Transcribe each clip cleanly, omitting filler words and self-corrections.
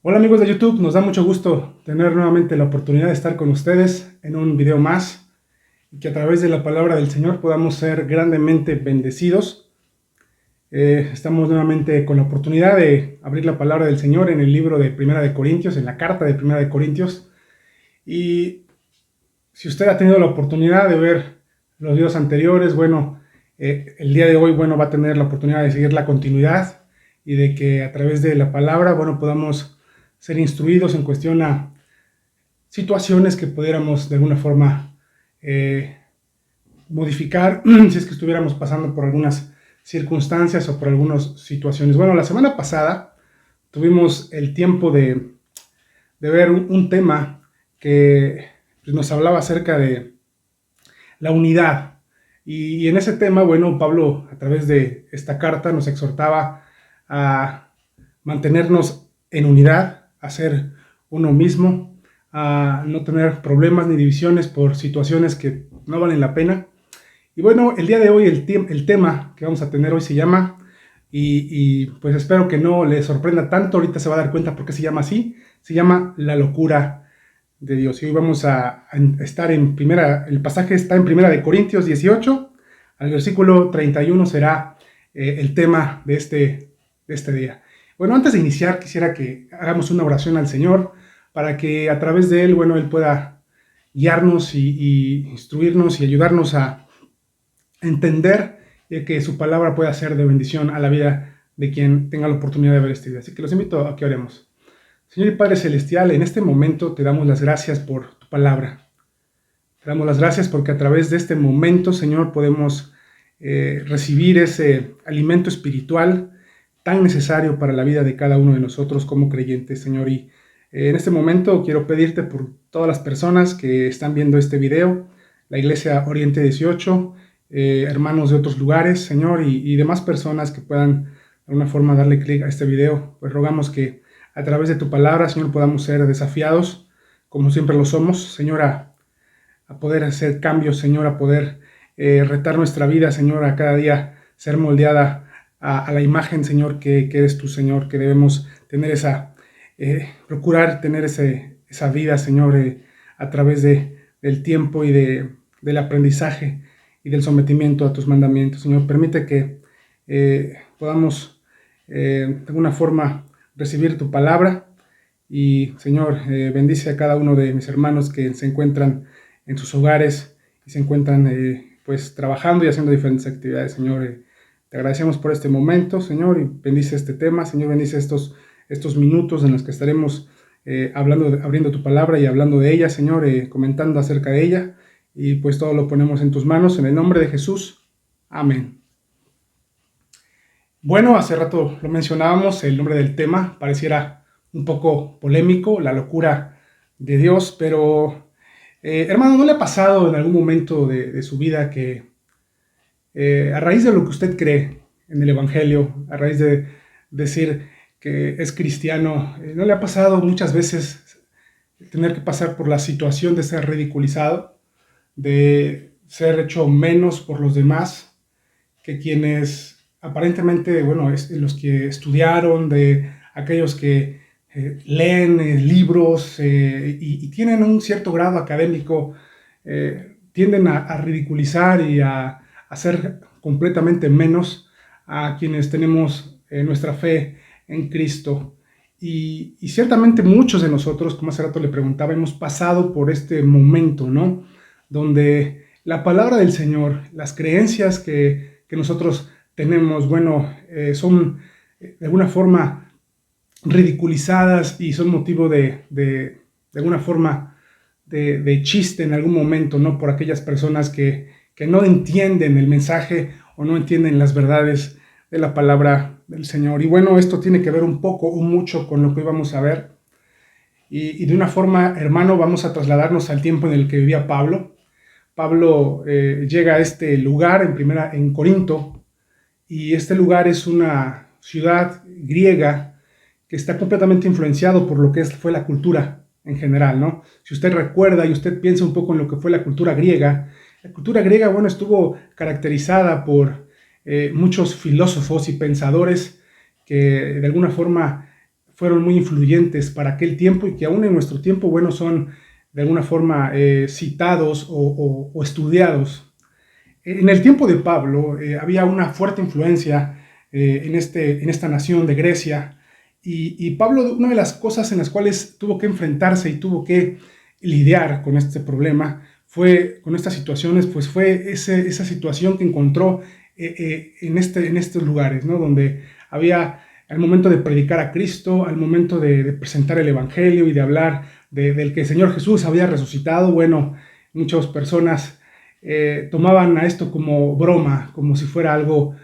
Hola amigos de YouTube, nos da mucho gusto tener nuevamente la oportunidad de estar con ustedes en un video más y que a través de la palabra del Señor podamos ser grandemente bendecidos. Estamos nuevamente con la oportunidad de abrir la palabra del Señor en el libro de Primera de Corintios, en la carta de Primera de Corintios. Y si usted ha tenido la oportunidad de ver los videos anteriores, el día de hoy, va a tener la oportunidad de seguir la continuidad y de que a través de la palabra, podamos ser instruidos en cuestión a situaciones que pudiéramos de alguna forma modificar si es que estuviéramos pasando por algunas circunstancias o por algunas situaciones. Bueno, la semana pasada tuvimos el tiempo de ver un tema que nos hablaba acerca de la unidad. Y en ese tema, Pablo a través de esta carta nos exhortaba a mantenernos en unidad, a ser uno mismo, a no tener problemas ni divisiones por situaciones que no valen la pena. Y bueno, el día de hoy el tema que vamos a tener hoy se llama, pues espero que no le sorprenda tanto, ahorita se va a dar cuenta por qué se llama así, se llama la locura de Dios. Y hoy vamos a estar el pasaje está en Primera de Corintios 18, al versículo 31 será el tema de este día. Bueno, antes de iniciar quisiera que hagamos una oración al Señor para que a través de Él, Él pueda guiarnos y instruirnos y ayudarnos a entender que su palabra pueda ser de bendición a la vida de quien tenga la oportunidad de ver este video. Así que los invito a que oremos. Señor y Padre Celestial, en este momento te damos las gracias por tu palabra. Te damos las gracias porque a través de este momento, Señor, podemos recibir ese alimento espiritual tan necesario para la vida de cada uno de nosotros como creyentes, Señor. Y en este momento quiero pedirte por todas las personas que están viendo este video, la Iglesia Oriente 18, hermanos de otros lugares, Señor, y demás personas que puedan de alguna forma darle clic a este video, pues rogamos que a través de tu palabra, Señor, podamos ser desafiados, como siempre lo somos, Señor, a poder hacer cambios, Señor, a poder retar nuestra vida, Señor, a cada día ser moldeada a la imagen, Señor, que eres tú, Señor, que debemos tener procurar tener esa vida, Señor, a través del tiempo y del aprendizaje y del sometimiento a tus mandamientos. Señor, permite que podamos de alguna forma recibir tu palabra y, Señor, bendice a cada uno de mis hermanos que se encuentran en sus hogares y se encuentran pues trabajando y haciendo diferentes actividades, Señor. Te agradecemos por este momento, Señor, y bendice este tema, Señor, bendice estos minutos en los que estaremos abriendo tu palabra y hablando de ella, Señor, comentando acerca de ella, y pues todo lo ponemos en tus manos, en el nombre de Jesús. Amén. Bueno, hace rato lo mencionábamos, el nombre del tema pareciera un poco polémico, la locura de Dios, pero hermano, ¿no le ha pasado en algún momento de su vida que a raíz de lo que usted cree en el Evangelio, a raíz de decir que es cristiano, ¿no le ha pasado muchas veces tener que pasar por la situación de ser ridiculizado, de ser hecho menos por los demás que quienes aparentemente, los que estudiaron, de aquellos que leen libros y tienen un cierto grado académico, tienden a ridiculizar y a hacer completamente menos a quienes tenemos nuestra fe en Cristo? Y ciertamente muchos de nosotros, como hace rato le preguntaba, hemos pasado por este momento, ¿no? Donde la palabra del Señor, las creencias que nosotros tenemos, son de alguna forma ridiculizadas y son motivo de alguna forma de chiste en algún momento, ¿no? Por aquellas personas que no entienden el mensaje o no entienden las verdades de la palabra del Señor. Y bueno, esto tiene que ver un poco o mucho con lo que hoy vamos a ver. Y de una forma, hermano, vamos a trasladarnos al tiempo en el que vivía Pablo. Pablo llega a este lugar en Corinto, y este lugar es una ciudad griega que está completamente influenciado por lo que fue la cultura en general, ¿no? Si usted recuerda y usted piensa un poco en lo que fue la cultura griega, estuvo caracterizada por muchos filósofos y pensadores que de alguna forma fueron muy influyentes para aquel tiempo y que aún en nuestro tiempo, bueno, son de alguna forma citados o estudiados. En el tiempo de Pablo había una fuerte influencia en esta nación de Grecia y Pablo, una de las cosas en las cuales tuvo que enfrentarse y tuvo que lidiar con este problema, con estas situaciones, pues fue esa situación que encontró en estos lugares, ¿no? Donde había, al momento de predicar a Cristo, al momento de presentar el Evangelio y de hablar del que el Señor Jesús había resucitado, bueno, muchas personas tomaban a esto como broma, como si fuera algo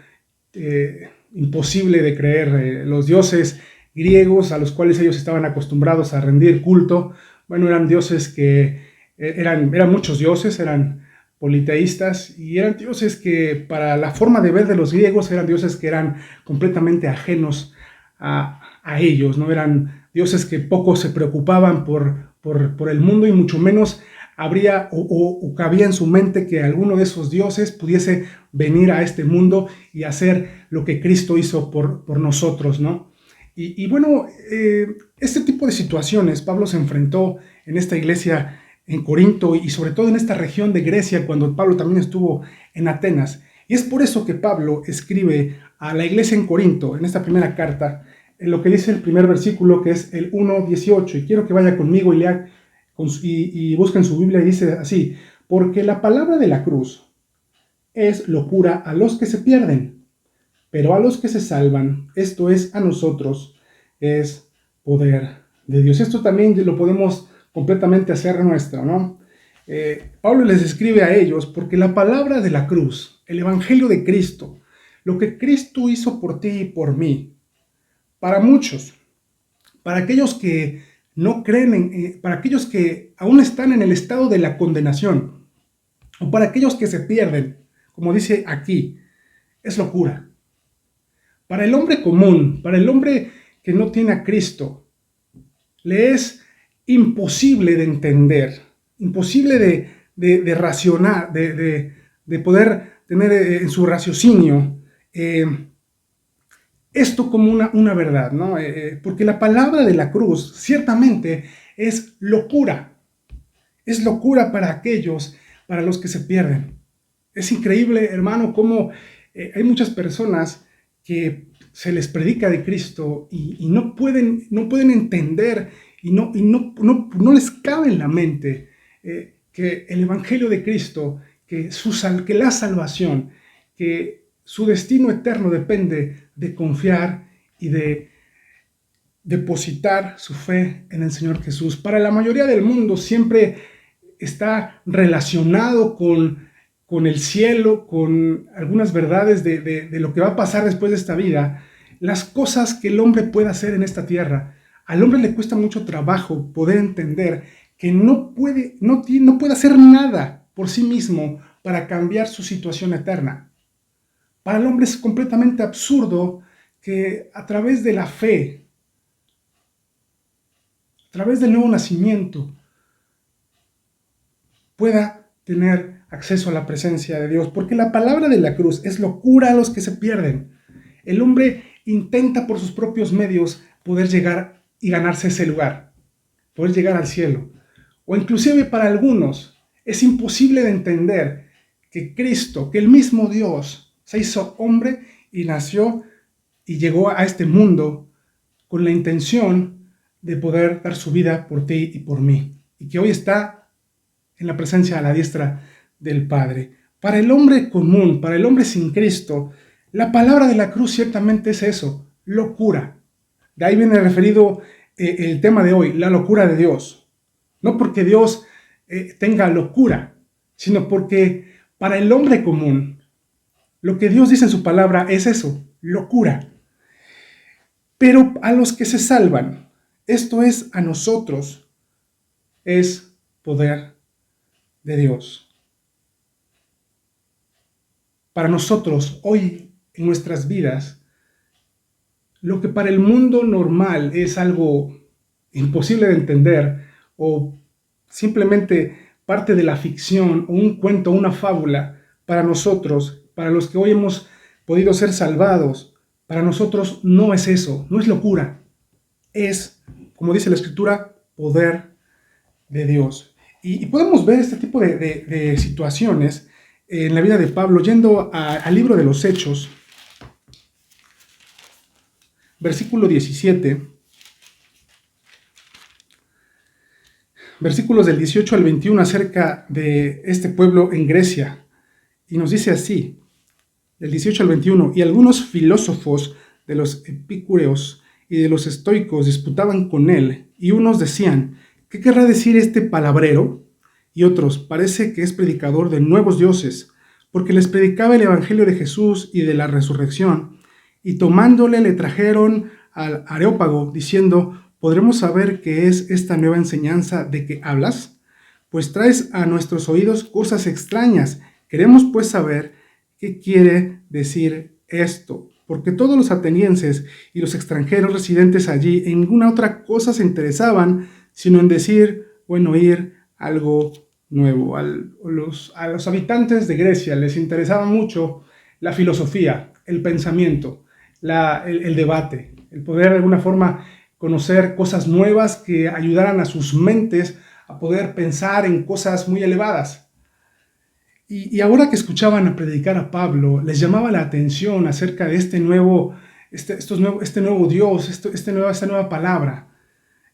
imposible de creer. Los dioses griegos a los cuales ellos estaban acostumbrados a rendir culto, bueno, eran dioses que eran muchos dioses, eran politeístas y eran dioses que para la forma de ver de los griegos eran dioses que eran completamente ajenos a ellos, ¿no? Eran dioses que poco se preocupaban por el mundo y mucho menos habría o cabía en su mente que alguno de esos dioses pudiese venir a este mundo y hacer lo que Cristo hizo por nosotros, ¿no? Y bueno, este tipo de situaciones Pablo se enfrentó en esta iglesia en Corinto y sobre todo en esta región de Grecia cuando Pablo también estuvo en Atenas. Y es por eso que Pablo escribe a la iglesia en Corinto, en esta primera carta, en lo que dice el primer versículo, que es el 1:18. Y quiero que vaya conmigo y lea y busquen su Biblia y dice así: porque la palabra de la cruz es locura a los que se pierden, pero a los que se salvan, esto es a nosotros, es poder de Dios. Esto también lo podemos completamente hacer nuestro, ¿no? Pablo les escribe a ellos porque la palabra de la cruz, el evangelio de Cristo, lo que Cristo hizo por ti y por mí, para muchos, para aquellos que no creen, para aquellos que aún están en el estado de la condenación, o para aquellos que se pierden, como dice aquí, es locura. Para el hombre común, para el hombre que no tiene a Cristo, le es imposible de entender, imposible de racionar, de poder tener en su raciocinio esto como una verdad, ¿no? Porque la palabra de la cruz ciertamente es locura para aquellos, para los que se pierden. Es increíble, hermano, cómo hay muchas personas que se les predica de Cristo y no pueden entender y no les cabe en la mente que el Evangelio de Cristo, que la salvación, que su destino eterno depende de confiar y de depositar su fe en el Señor Jesús. Para la mayoría del mundo siempre está relacionado con el cielo, con algunas verdades de lo que va a pasar después de esta vida, las cosas que el hombre puede hacer en esta tierra. Al hombre le cuesta mucho trabajo poder entender que no puede hacer nada por sí mismo para cambiar su situación eterna. Para el hombre es completamente absurdo que a través de la fe, a través del nuevo nacimiento, pueda tener acceso a la presencia de Dios, porque la palabra de la cruz es locura a los que se pierden. El hombre intenta por sus propios medios poder llegar y ganarse ese lugar, poder llegar al cielo. O inclusive para algunos es imposible de entender que Cristo, que el mismo Dios, se hizo hombre y nació y llegó a este mundo con la intención de poder dar su vida por ti y por mí, y que hoy está en la presencia a la diestra del Padre. Para el hombre común, para el hombre sin Cristo, la palabra de la cruz ciertamente es eso, locura. De ahí viene referido el tema de hoy, la locura de Dios. No porque Dios tenga locura, sino porque para el hombre común, lo que Dios dice en su palabra es eso, locura. Pero a los que se salvan, esto es a nosotros, es poder de Dios. Para nosotros, hoy en nuestras vidas, lo que para el mundo normal es algo imposible de entender o simplemente parte de la ficción o un cuento, una fábula, para nosotros, para los que hoy hemos podido ser salvados, para nosotros no es eso, no es locura. es, como dice la Escritura, poder de Dios. Y podemos ver este tipo de situaciones en la vida de Pablo, yendo al libro de los Hechos, versículo 17, versículos del 18 al 21 acerca de este pueblo en Grecia. Y nos dice así, del 18 al 21, y algunos filósofos de los epicúreos y de los estoicos disputaban con él, y unos decían, ¿qué querrá decir este palabrero? Y otros, parece que es predicador de nuevos dioses, porque les predicaba el evangelio de Jesús y de la resurrección, y tomándole le trajeron al Areópago, diciendo, ¿podremos saber qué es esta nueva enseñanza de que hablas? Pues traes a nuestros oídos cosas extrañas. Queremos pues saber qué quiere decir esto, porque todos los atenienses y los extranjeros residentes allí en ninguna otra cosa se interesaban, sino en decir o en oír algo nuevo. A los habitantes de Grecia les interesaba mucho la filosofía, el pensamiento, el debate, el poder de alguna forma conocer cosas nuevas que ayudaran a sus mentes a poder pensar en cosas muy elevadas. Y ahora que escuchaban a predicar a Pablo, les llamaba la atención acerca de este nuevo Dios, esta nueva palabra,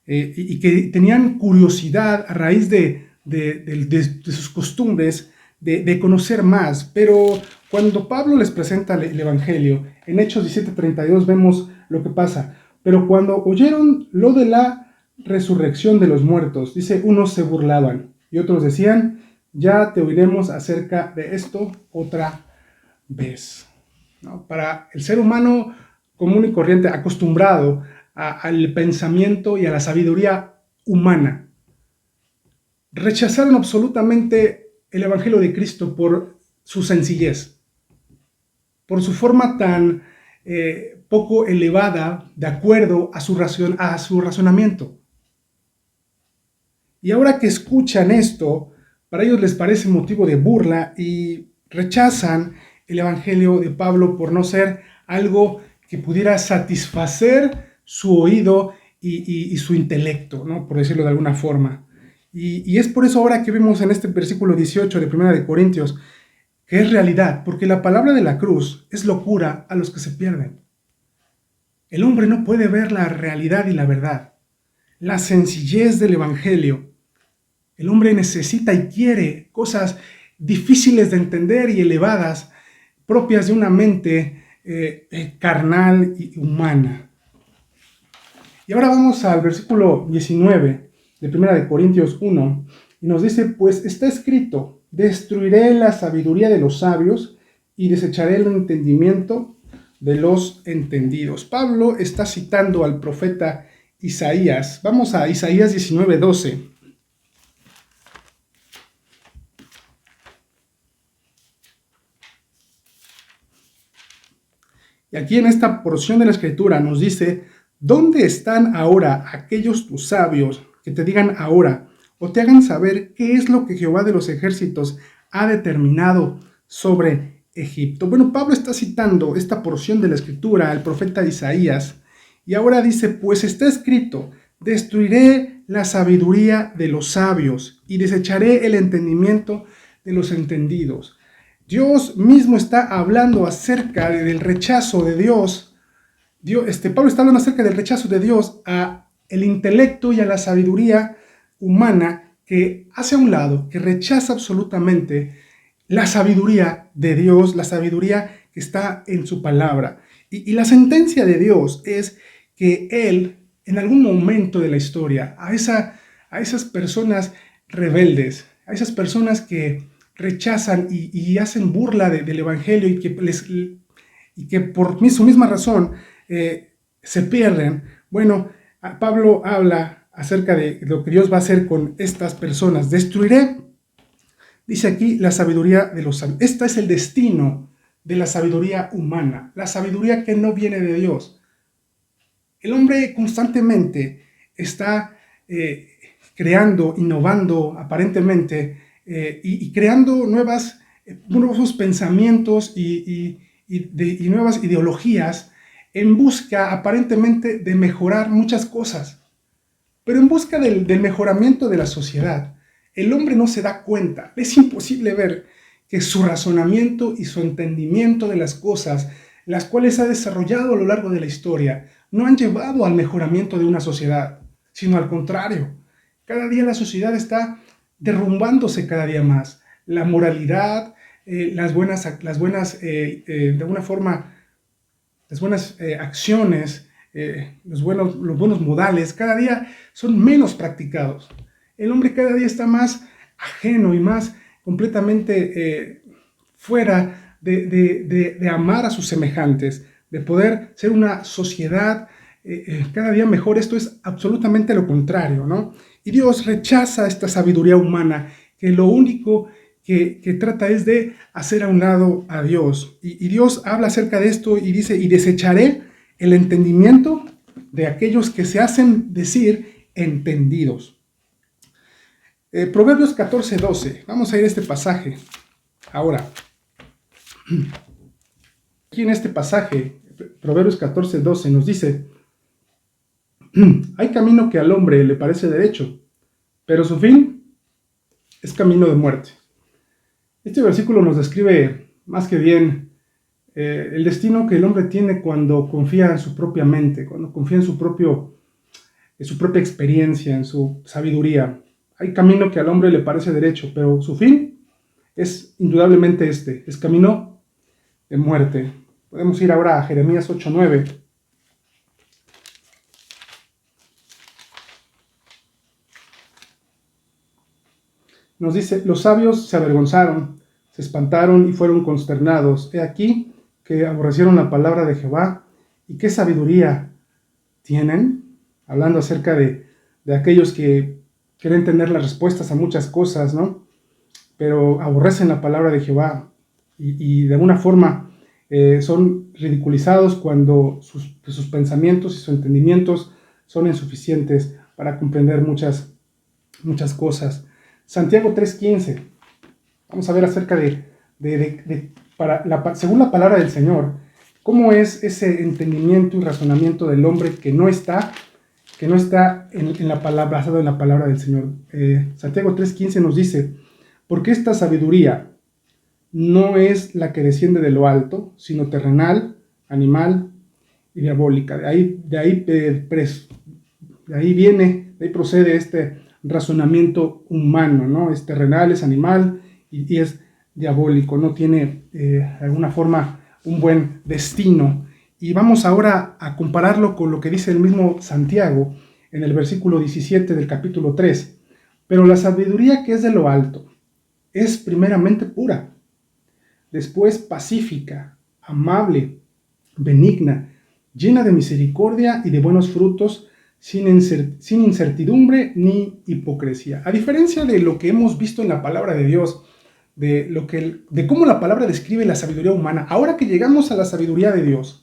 y que tenían curiosidad a raíz de sus costumbres de conocer más. Pero cuando Pablo les presenta el Evangelio, en Hechos 17:32 vemos lo que pasa. Pero cuando oyeron lo de la resurrección de los muertos, dice, unos se burlaban y otros decían, ya te oiremos acerca de esto otra vez, ¿no? Para el ser humano común y corriente, acostumbrado al pensamiento y a la sabiduría humana, rechazaron absolutamente el Evangelio de Cristo por su sencillez, por su forma tan poco elevada de acuerdo a su razonamiento. Y ahora que escuchan esto, para ellos les parece motivo de burla y rechazan el Evangelio de Pablo por no ser algo que pudiera satisfacer su oído y su intelecto, ¿no? Por decirlo de alguna forma. Y es por eso ahora que vemos en este versículo 18 de 1 de Corintios que es realidad, porque la palabra de la cruz es locura a los que se pierden. El hombre no puede ver la realidad y la verdad, la sencillez del Evangelio. El hombre necesita y quiere cosas difíciles de entender y elevadas, propias de una mente carnal y humana. Y ahora vamos al versículo 19 de 1 de Corintios 1, y nos dice, pues está escrito, destruiré la sabiduría de los sabios y desecharé el entendimiento de los entendidos. Pablo está citando al profeta Isaías. Vamos a Isaías 19:12. Y aquí en esta porción de la Escritura nos dice, ¿dónde están ahora aquellos tus sabios que te digan ahora o te hagan saber qué es lo que Jehová de los ejércitos ha determinado sobre Egipto? Bueno, Pablo está citando esta porción de la Escritura al profeta Isaías y ahora dice, pues está escrito, destruiré la sabiduría de los sabios y desecharé el entendimiento de los entendidos. Dios mismo está hablando acerca del rechazo de Dios. Pablo está hablando acerca del rechazo de Dios a el intelecto y a la sabiduría humana que hace a un lado, que rechaza absolutamente la sabiduría de Dios, la sabiduría que está en su palabra. Y la sentencia de Dios es que Él, en algún momento de la historia, a esas personas rebeldes, a esas personas que rechazan y hacen burla del Evangelio y que por su misma razón se pierden. Bueno, Pablo habla acerca de lo que Dios va a hacer con estas personas. Destruiré, dice aquí, la sabiduría de los sabios. Este es el destino de la sabiduría humana, la sabiduría que no viene de Dios. El hombre constantemente está creando, innovando aparentemente, y creando nuevos pensamientos y nuevas ideologías en busca aparentemente de mejorar muchas cosas, pero en busca del mejoramiento de la sociedad. El hombre no se da cuenta, es imposible ver que su razonamiento y su entendimiento de las cosas, las cuales ha desarrollado a lo largo de la historia, no han llevado al mejoramiento de una sociedad, sino al contrario. Cada día la sociedad está derrumbándose cada día más. La moralidad, las buenas de alguna forma, las buenas acciones, los buenos modales, cada día son menos practicados. El hombre cada día está más ajeno y más completamente fuera de amar a sus semejantes, de poder ser una sociedad cada día mejor. Esto es absolutamente lo contrario, ¿no? Y Dios rechaza esta sabiduría humana que lo único que trata es de hacer a un lado a Dios. Y Dios habla acerca de esto y dice, y desecharé el entendimiento de aquellos que se hacen decir entendidos. Proverbios 14:12. Vamos a ir a este pasaje ahora. Aquí en este pasaje, Proverbios 14:12 nos dice, hay camino que al hombre le parece derecho, pero su fin es camino de muerte. Este versículo nos describe más que bien el destino que el hombre tiene cuando confía en su propia mente, cuando confía en su propia experiencia, en su sabiduría. Hay camino que al hombre le parece derecho, pero su fin es indudablemente es camino de muerte. Podemos ir ahora a Jeremías 8:9. Nos dice, los sabios se avergonzaron, se espantaron y fueron consternados. He aquí que aborrecieron la palabra de Jehová. ¿Y qué sabiduría tienen? Hablando acerca de aquellos que quieren tener las respuestas a muchas cosas, ¿no? Pero aborrecen la palabra de Jehová y de alguna forma son ridiculizados cuando sus pensamientos y sus entendimientos son insuficientes para comprender muchas cosas. Santiago 3:15. Vamos a ver acerca según la palabra del Señor, cómo es ese entendimiento y razonamiento del hombre que no está en la palabra, basado en la palabra del Señor. Santiago 3:15 nos dice, porque esta sabiduría no es la que desciende de lo alto, sino terrenal, animal y diabólica. De ahí procede este razonamiento humano, ¿no? Es terrenal, es animal y es diabólico, no tiene de alguna forma un buen destino. Y vamos ahora a compararlo con lo que dice el mismo Santiago en el versículo 17 del capítulo 3. Pero la sabiduría que es de lo alto es primeramente pura, después pacífica, amable, benigna, llena de misericordia y de buenos frutos, sin incertidumbre ni hipocresía. A diferencia de lo que hemos visto en la palabra de Dios, de cómo la palabra describe la sabiduría humana, ahora que llegamos a la sabiduría de Dios,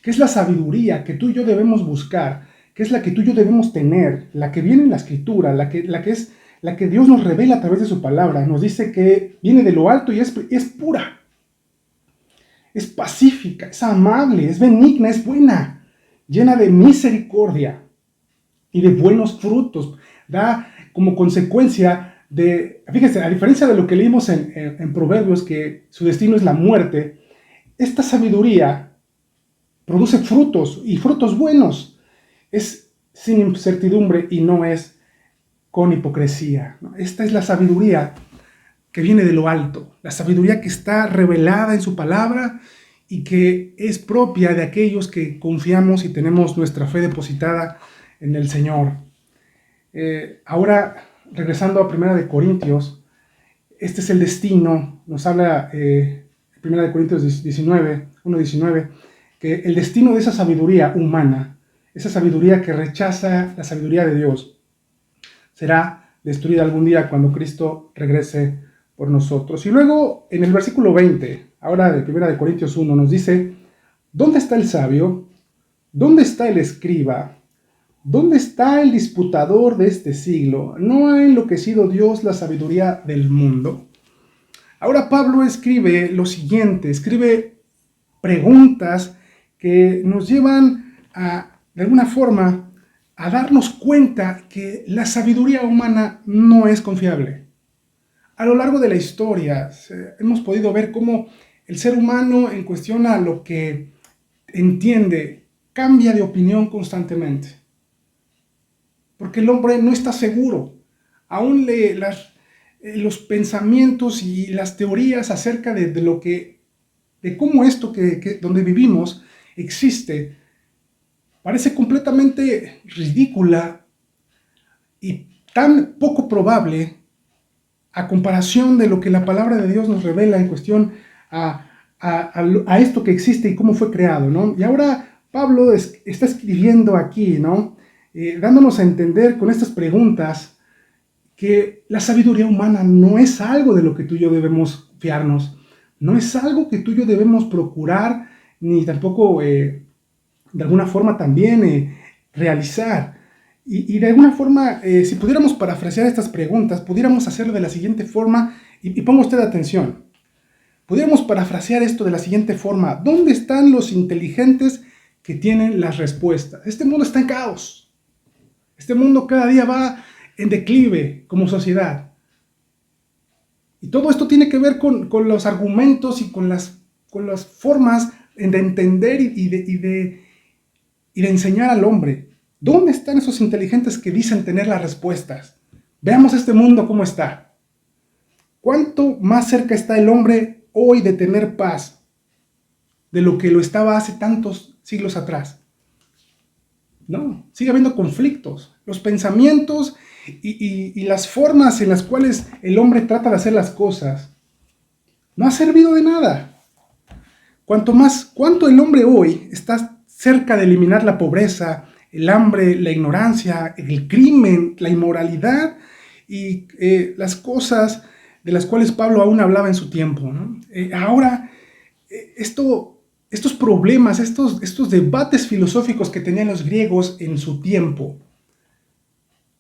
que es la sabiduría que tú y yo debemos buscar, que es la que tú y yo debemos tener, la que viene en la Escritura, la que Dios nos revela a través de su palabra, nos dice que viene de lo alto y es pura, es pacífica, es amable, es benigna, es buena, llena de misericordia y de buenos frutos. Da como consecuencia fíjense, a diferencia de lo que leímos en Proverbios, que su destino es la muerte, esta sabiduría produce frutos y frutos buenos. Es sin incertidumbre y no es con hipocresía, ¿no? Esta es la sabiduría que viene de lo alto, la sabiduría que está revelada en su palabra y que es propia de aquellos que confiamos y tenemos nuestra fe depositada en el Señor. Ahora, regresando a 1 Corintios, este es el destino, nos habla 1 Corintios 1:19, que el destino de esa sabiduría humana, esa sabiduría que rechaza la sabiduría de Dios, será destruida algún día cuando Cristo regrese por nosotros. Y luego en el versículo 20, ahora de 1 Corintios 1, nos dice, ¿dónde está el sabio? ¿Dónde está el escriba? ¿Dónde está el disputador de este siglo? ¿No ha enloquecido Dios la sabiduría del mundo? Ahora Pablo escribe lo siguiente, escribe preguntas que nos llevan de alguna forma, a darnos cuenta que la sabiduría humana no es confiable. A lo largo de la historia hemos podido ver cómo el ser humano, en cuestión a lo que entiende, cambia de opinión constantemente. Porque el hombre no está seguro. Aún los pensamientos y las teorías acerca de cómo esto donde vivimos existe, parece completamente ridícula y tan poco probable a comparación de lo que la palabra de Dios nos revela en cuestión a esto que existe y cómo fue creado, ¿no? Y ahora Pablo está escribiendo aquí, ¿no? Dándonos a entender con estas preguntas que la sabiduría humana no es algo de lo que tú y yo debemos fiarnos, no es algo que tú y yo debemos procurar, ni tampoco de alguna forma también realizar. Y de alguna forma, si pudiéramos parafrasear estas preguntas, pudiéramos hacerlo de la siguiente forma, y ponga usted atención, pudiéramos parafrasear esto de la siguiente forma: ¿dónde están los inteligentes que tienen las respuestas? Este mundo está en caos, este mundo cada día va en declive como sociedad, y todo esto tiene que ver con los argumentos y con las formas de entender y de enseñar al hombre. ¿Dónde están esos inteligentes que dicen tener las respuestas? Veamos este mundo cómo está. ¿Cuánto más cerca está el hombre hoy de tener paz de lo que lo estaba hace tantos siglos atrás? No, sigue habiendo conflictos. Los pensamientos y las formas en las cuales el hombre trata de hacer las cosas no ha servido de nada. Cuánto el hombre hoy está cerca de eliminar la pobreza, el hambre, la ignorancia, el crimen, la inmoralidad y las cosas de las cuales Pablo aún hablaba en su tiempo, ¿no? Ahora, estos problemas, estos debates filosóficos que tenían los griegos en su tiempo,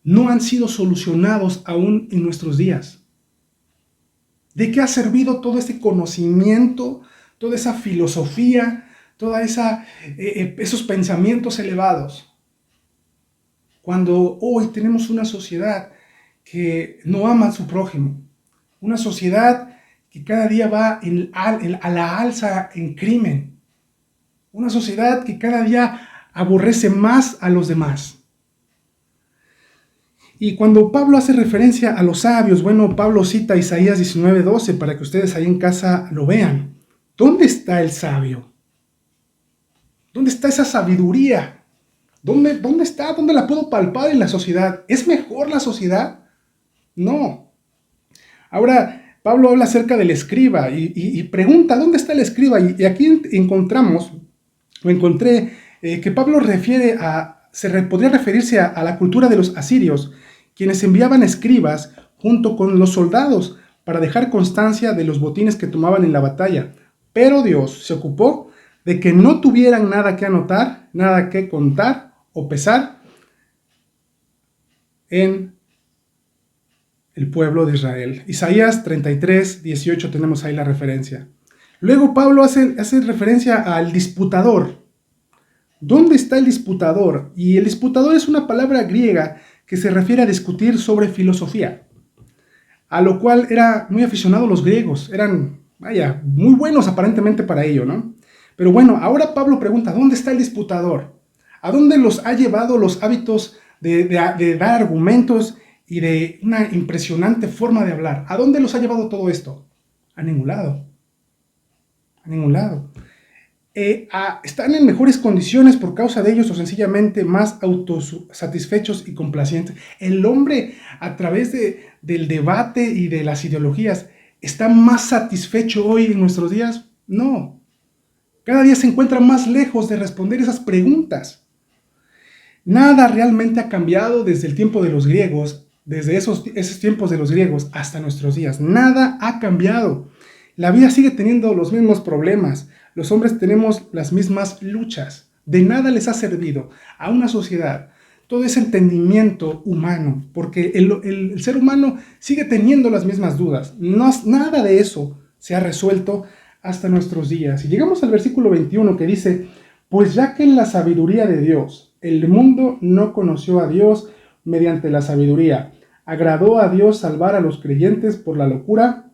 no han sido solucionados aún en nuestros días. ¿De qué ha servido todo este conocimiento, toda esa filosofía, todos esos pensamientos elevados, cuando hoy tenemos una sociedad que no ama a su prójimo, una sociedad que cada día va a la alza en crimen, una sociedad que cada día aborrece más a los demás? Y cuando Pablo hace referencia a los sabios, bueno, Pablo cita Isaías 19:12 para que ustedes ahí en casa lo vean. ¿Dónde está el sabio? ¿Dónde está esa sabiduría? ¿Dónde está? ¿Dónde la puedo palpar en la sociedad? ¿Es mejor la sociedad? No. Ahora, Pablo habla acerca del escriba y pregunta, ¿dónde está el escriba? Y aquí encontré que Pablo podría referirse a la cultura de los asirios, quienes enviaban escribas junto con los soldados para dejar constancia de los botines que tomaban en la batalla. Pero Dios se ocupó de que no tuvieran nada que anotar, nada que contar o pesar en el pueblo de Israel. Isaías 33:18 tenemos ahí la referencia. Luego Pablo hace referencia al disputador. ¿Dónde está el disputador? Y el disputador es una palabra griega que se refiere a discutir sobre filosofía, a lo cual eran muy aficionados los griegos, eran, muy buenos aparentemente para ello, ¿no? Pero bueno, ahora Pablo pregunta, ¿dónde está el disputador? ¿A dónde los ha llevado los hábitos de dar argumentos y de una impresionante forma de hablar? ¿A dónde los ha llevado todo esto? A ningún lado. A ningún lado. Están en mejores condiciones por causa de ellos o sencillamente más autosatisfechos y complacientes. El hombre, a través del debate y de las ideologías, ¿está más satisfecho hoy en nuestros días? No. Cada día se encuentra más lejos de responder esas preguntas. Nada realmente ha cambiado desde el tiempo de los griegos, desde esos tiempos de los griegos hasta nuestros días. Nada ha cambiado. La vida sigue teniendo los mismos problemas. Los hombres tenemos las mismas luchas. De nada les ha servido a una sociedad todo ese entendimiento humano, porque el ser humano sigue teniendo las mismas dudas. Nada de eso se ha resuelto hasta nuestros días. Y llegamos al versículo 21 que dice: Pues ya que en la sabiduría de Dios el mundo no conoció a Dios mediante la sabiduría, agradó a Dios salvar a los creyentes por la locura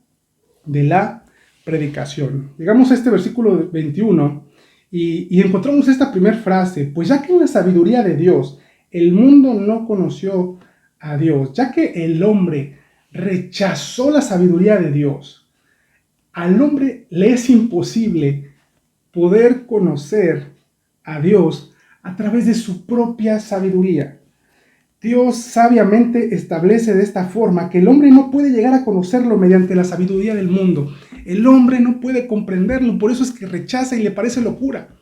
de la predicación. Llegamos a este versículo 21 y encontramos esta primera frase, pues ya que en la sabiduría de Dios el mundo no conoció a Dios, ya que el hombre rechazó la sabiduría de Dios, al hombre le es imposible poder conocer a Dios a través de su propia sabiduría. Dios sabiamente establece de esta forma que el hombre no puede llegar a conocerlo mediante la sabiduría del mundo. El hombre no puede comprenderlo, por eso es que rechaza y le parece locura.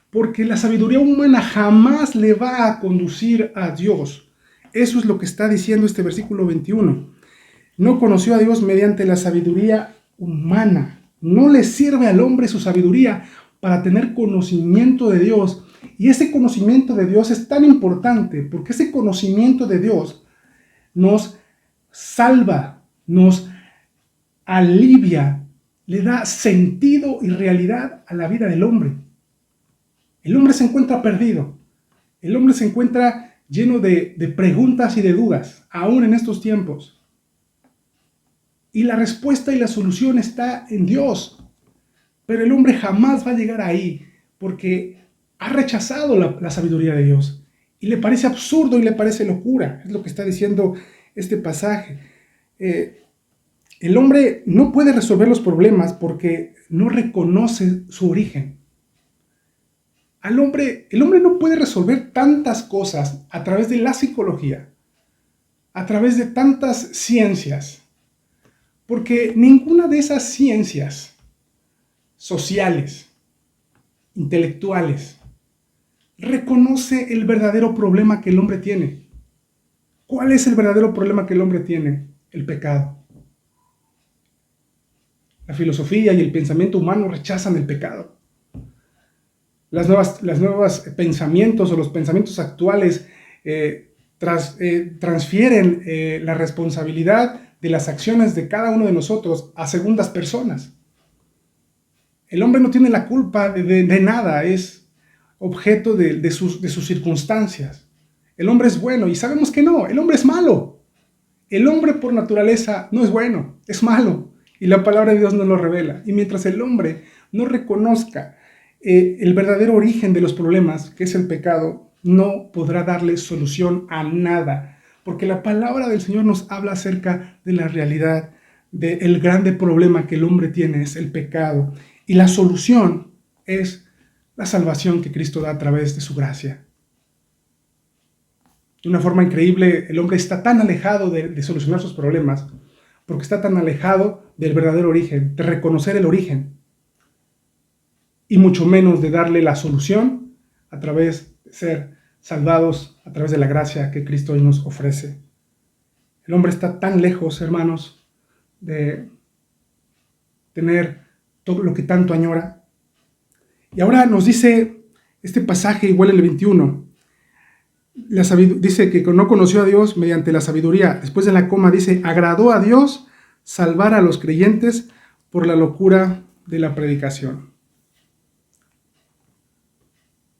Porque la sabiduría humana jamás le va a conducir a Dios. Eso es lo que está diciendo este versículo 21. No conoció a Dios mediante la sabiduría humana. No le sirve al hombre su sabiduría para tener conocimiento de Dios. Y ese conocimiento de Dios es tan importante porque ese conocimiento de Dios nos salva, nos alivia, le da sentido y realidad a la vida del hombre. El hombre se encuentra perdido. El hombre se encuentra lleno de preguntas y de dudas, aún en estos tiempos. Y la respuesta y la solución está en Dios. Pero el hombre jamás va a llegar ahí porque ha rechazado la sabiduría de Dios. Y le parece absurdo y le parece locura. Es lo que está diciendo este pasaje. El hombre no puede resolver los problemas porque no reconoce su origen. El hombre no puede resolver tantas cosas a través de la psicología, a través de tantas ciencias, porque ninguna de esas ciencias sociales, intelectuales, reconoce el verdadero problema que el hombre tiene. ¿Cuál es el verdadero problema que el hombre tiene? El pecado. La filosofía y el pensamiento humano rechazan el pecado. Las nuevas pensamientos o los pensamientos actuales transfieren la responsabilidad de las acciones de cada uno de nosotros a segundas personas. El hombre no tiene la culpa de nada, es objeto de sus circunstancias. El hombre es bueno y sabemos que no, el hombre es malo. El hombre por naturaleza no es bueno, es malo. Y la palabra de Dios nos lo revela. Y mientras el hombre no reconozca el verdadero origen de los problemas, que es el pecado, no podrá darle solución a nada. Porque la palabra del Señor nos habla acerca de la realidad, del grande problema que el hombre tiene, es el pecado. Y la solución es la salvación que Cristo da a través de su gracia. De una forma increíble, el hombre está tan alejado de solucionar sus problemas, porque está tan alejado del verdadero origen, de reconocer el origen, y mucho menos de darle la solución a través de ser salvados, a través de la gracia que Cristo hoy nos ofrece. El hombre está tan lejos, hermanos, de tener todo lo que tanto añora. Y ahora nos dice este pasaje, igual el 21, dice que no conoció a Dios mediante la sabiduría. Después de la coma dice, agradó a Dios salvar a los creyentes por la locura de la predicación.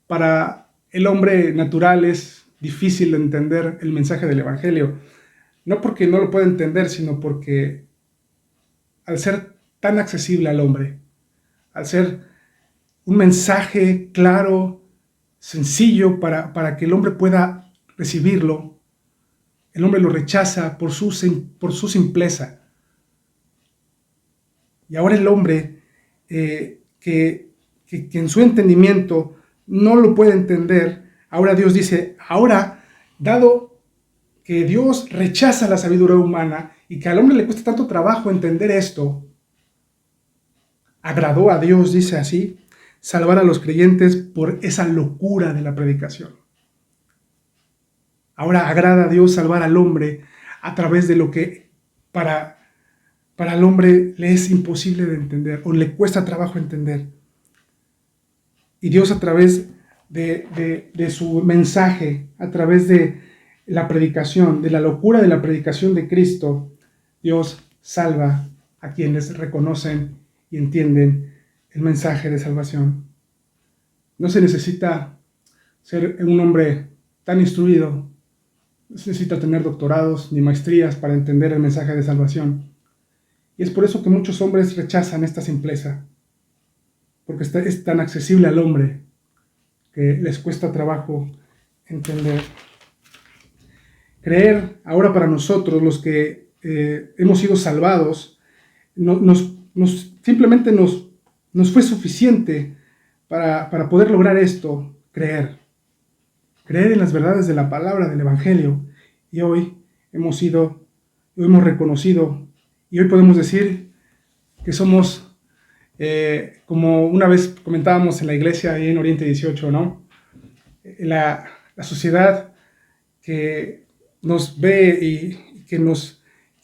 Para el hombre natural es difícil de entender el mensaje del Evangelio. No porque no lo pueda entender, sino porque al ser tan accesible al hombre, al ser un mensaje claro, sencillo para que el hombre pueda recibirlo, el hombre lo rechaza por su simpleza. Y ahora el hombre que en su entendimiento no lo puede entender, ahora Dios dice, ahora, dado que Dios rechaza la sabiduría humana y que al hombre le cuesta tanto trabajo entender esto, agradó a Dios, dice así, salvar a los creyentes por esa locura de la predicación. Ahora agrada a Dios salvar al hombre a través de lo que para el hombre le es imposible de entender o le cuesta trabajo entender. Y Dios a través de su mensaje, a través de la predicación, de la locura de la predicación de Cristo, Dios salva a quienes reconocen y entienden el mensaje de salvación. No se necesita ser un hombre tan instruido, no se necesita tener doctorados ni maestrías para entender el mensaje de salvación. Y es por eso que muchos hombres rechazan esta simpleza, porque es tan accesible al hombre que les cuesta trabajo entender. Creer ahora para nosotros, los que hemos sido salvados, simplemente nos fue suficiente para poder lograr esto, creer en las verdades de la palabra del Evangelio. Y hoy hemos reconocido, y hoy podemos decir que somos, como una vez comentábamos en la iglesia ahí en Oriente 18, ¿no? La sociedad que nos ve y que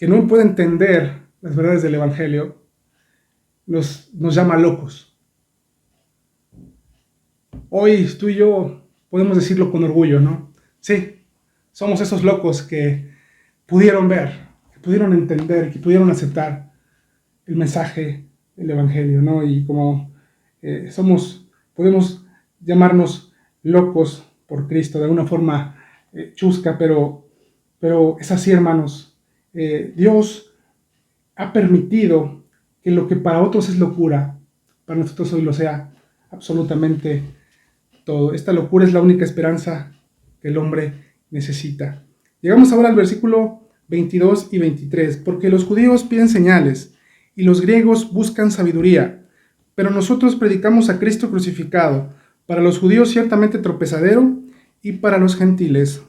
no puede entender las verdades del Evangelio, nos llama locos. Hoy tú y yo podemos decirlo con orgullo, ¿no? Sí, somos esos locos que pudieron ver, que pudieron entender, que pudieron aceptar el mensaje del Evangelio, ¿no? Y como podemos llamarnos locos por Cristo de alguna forma chusca, pero es así, hermanos. Dios ha permitido que lo que para otros es locura, para nosotros hoy lo sea absolutamente todo. Esta locura es la única esperanza que el hombre necesita. Llegamos ahora al versículo 22 y 23. Porque los judíos piden señales y los griegos buscan sabiduría, pero nosotros predicamos a Cristo crucificado, para los judíos ciertamente tropezadero y para los gentiles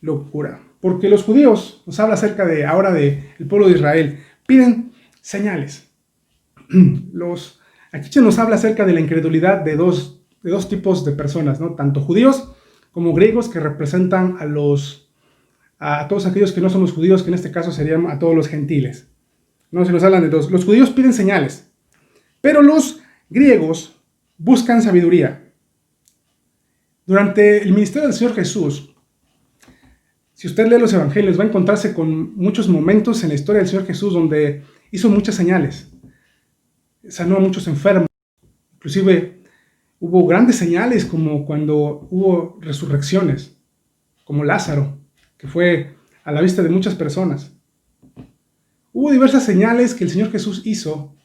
locura. Porque los judíos, nos habla acerca de ahora del pueblo de Israel, piden señales. Aquí se nos habla acerca de la incredulidad de dos tipos de personas, ¿no? Tanto judíos como griegos, que representan a todos aquellos que no son los judíos, que en este caso serían a todos los gentiles. No se nos hablan de dos. Los judíos piden señales, pero los griegos buscan sabiduría. Durante el ministerio del Señor Jesús, si usted lee los evangelios, va a encontrarse con muchos momentos en la historia del Señor Jesús donde hizo muchas señales. Sanó a muchos enfermos. Inclusive hubo grandes señales como cuando hubo resurrecciones, como Lázaro, que fue a la vista de muchas personas. Hubo diversas señales que el Señor Jesús hizo.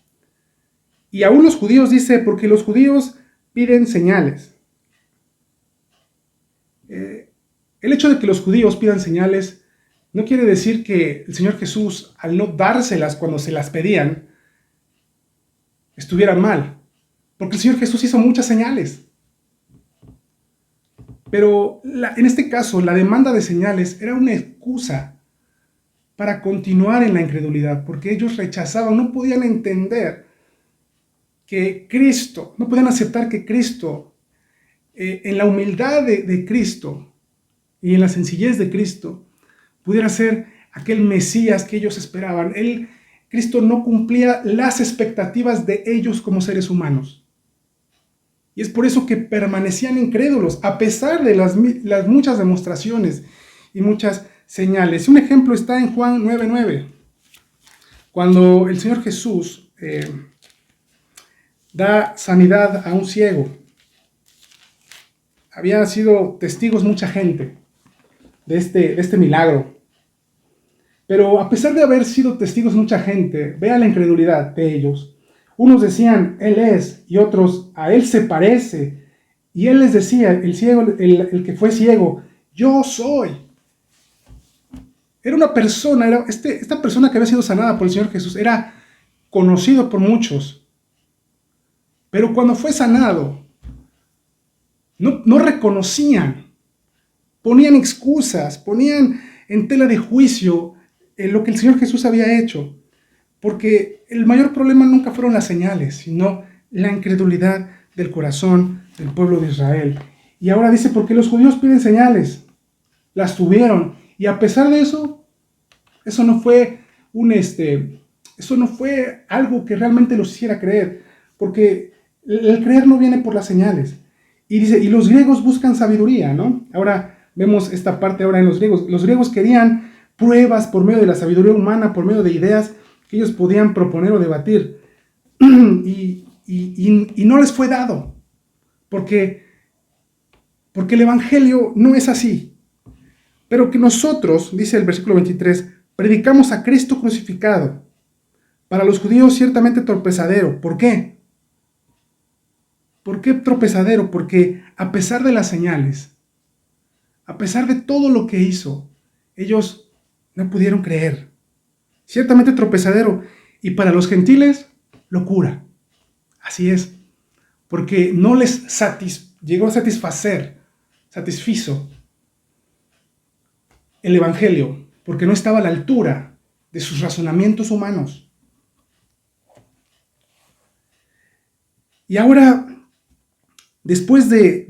Y aún los judíos, dice, porque los judíos piden señales. El hecho de que los judíos pidan señales no quiere decir que el Señor Jesús, al no dárselas cuando se las pedían, estuviera mal. Porque el Señor Jesús hizo muchas señales. Pero en este caso, la demanda de señales era una excusa para continuar en la incredulidad, porque ellos rechazaban, no podían entender que Cristo, no podían aceptar que Cristo, en la humildad de Cristo y en la sencillez de Cristo, pudiera ser aquel Mesías que ellos esperaban. Cristo no cumplía las expectativas de ellos como seres humanos. Y es por eso que permanecían incrédulos, a pesar de las muchas demostraciones y muchas señales. Un ejemplo está en Juan 9:9, cuando el Señor Jesús da sanidad a un ciego. Había sido testigos mucha gente de este milagro. Pero a pesar de haber sido testigos mucha gente, vea la incredulidad de ellos. Unos decían, Él es, y otros, a Él se parece. Y Él les decía, el ciego, el que fue ciego, yo soy. Era una persona, esta persona que había sido sanada por el Señor Jesús, era conocido por muchos. Pero cuando fue sanado, no reconocían, ponían excusas, ponían en tela de juicio lo que el Señor Jesús había hecho. Porque el mayor problema nunca fueron las señales, sino la incredulidad del corazón del pueblo de Israel. Y ahora dice, porque los judíos piden señales, las tuvieron, y a pesar de eso, eso no fue algo que realmente los hiciera creer, porque el creer no viene por las señales. Y dice, y los griegos buscan sabiduría, ¿no? Ahora vemos esta parte ahora en los griegos. Los griegos querían pruebas por medio de la sabiduría humana, por medio de ideas que ellos podían proponer o debatir. Y no les fue dado, porque porque el Evangelio no es así. Pero que nosotros, dice el versículo 23, predicamos a Cristo crucificado. Para los judíos ciertamente tropezadero. ¿Por qué? ¿Por qué tropezadero? Porque a pesar de las señales, a pesar de todo lo que hizo, ellos no pudieron creer. Ciertamente tropezadero. Y para los gentiles, locura. Así es. Porque no les llegó a satisfizo el Evangelio, porque no estaba a la altura de sus razonamientos humanos. Y ahora, después de